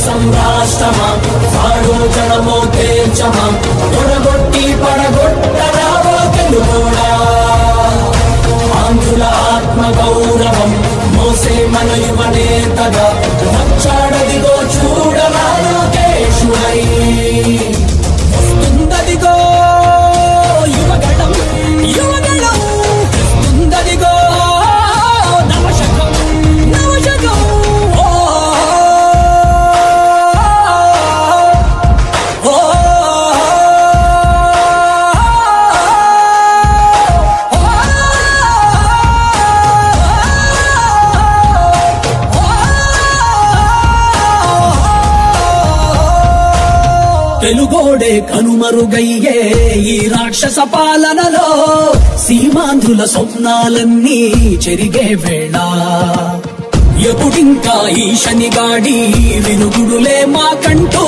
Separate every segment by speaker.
Speaker 1: కోసం రాష్ట్రమా వాడో జనమో తేల్చమా తొడగొట్టి పడగొట్టరావో తెలుగోడా ఆంధ్రుల ఆత్మ గౌరవం మోసే మన యువ నేతగా వచ్చాడదిగో చూడరా లోకేశుడై వస్తుందదిగో యువగళం యువగళం వస్తుందదిగో నవశకం నవశకం తెలుగోడే కనుమరుగయ్యే ఈ రాక్షస పాలనలో సీమాంధ్రుల స్వప్నాలన్నీ చెరిగే వేళ ఎప్పుడింకా ఈ శనిగాడి వినుగుడులే మాకంటూ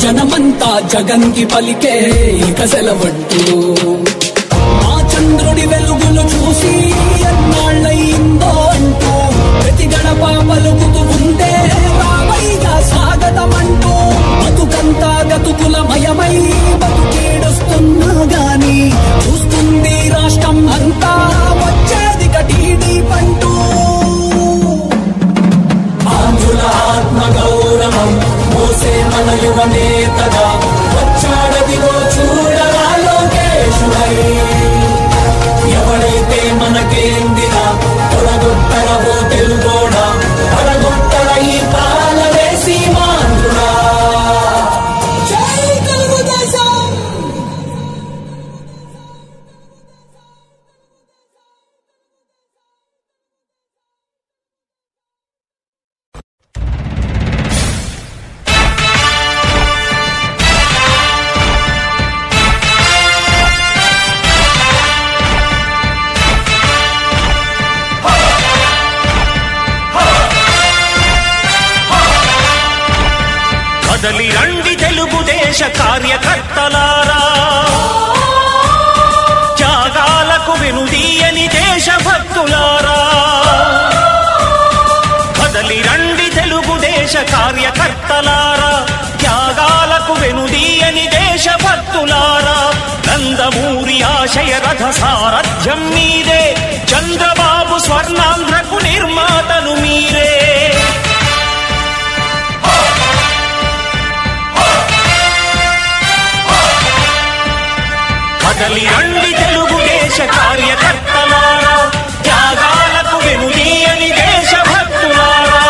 Speaker 1: జనమంతా జగన్కి పలికే ఇక సెలవంటూ మా చంద్రుడి వెలుగులు చూసి ఎన్నాళ్ళయిందో అంటూ ప్రతి గడప పలుకుతూ ఉందే రామయ్య స్వాగతమంటూ బతుకంతా గతుకులమయమై బతుకేడుస్తున్నా గాని చూస్తుంది రాష్ట్రం అంతా వచ్చేది కటీడీ పంటూ ఆంధ్రుల ఆత్మ గౌరవం మోసే మన యువ నేతగా వచ్చాడదిగో చూడరా లోకేశుడై ఎవడైతే మనకేందిరా తొడగొట్టరవో తెలుగోడా పడగొట్టర ఈ పాలనే సీమాంధ్రుడా జై తెలుగుదేశం
Speaker 2: కదలి రండి తెలుగుదేశ కార్యకర్తలారా త్యాగాలకు వెనుదీయని దేశభక్తులారా కదలి రండి తెలుగుదేశ కార్యకర్తలారా త్యాగాలకు వెనుదీయని దేశభక్తులారా నందమూరి ఆశయ రథ సారథ్యం మీదే చంద్రబాబు స్వర్ణాంధ్రకు నిర్మాతలు మీరే కదలి రండి తెలుగుదేశ కార్యకర్తలారా త్యాగాలకు వెనుదీయని దేశభక్తులారా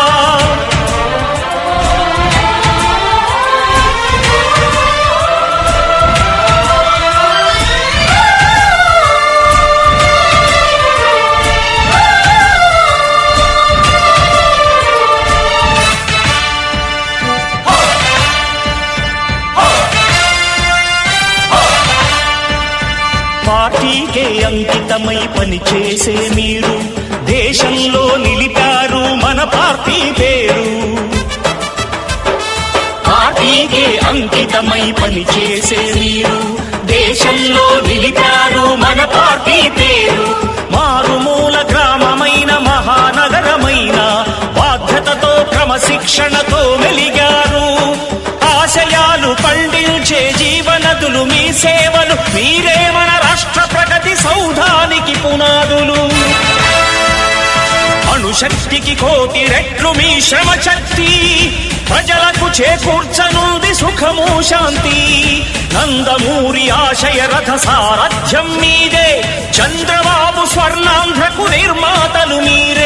Speaker 2: పార్టీకే అంకితమై పనిచేసే మీరు దేశంలో నిలిపారు మన పార్టీ పేరు పార్టీకే అంకితమై పనిచేసే మీరు దేశంలో నిలిపారు మన పార్టీ పేరు మారుమూల గ్రామమైన మహానగరమైన బాధ్యతతో క్రమశిక్షణతో మెలిగారు ఆశయాలు పండించే జీవనదులు మీ సేవలు మీరే మన రాష్ట్ర ప్రగతి సౌధానికి పునాదులు అణుశక్తికి కోటి రెట్లు మీ శ్రమ శక్తి ప్రజలకు చేకూర్చనుంది సుఖము శాంతి నందమూరి ఆశయ రథ సారథ్యం మీదే చంద్రబాబు స్వర్ణాంధ్రకు నిర్మాతలు మీరే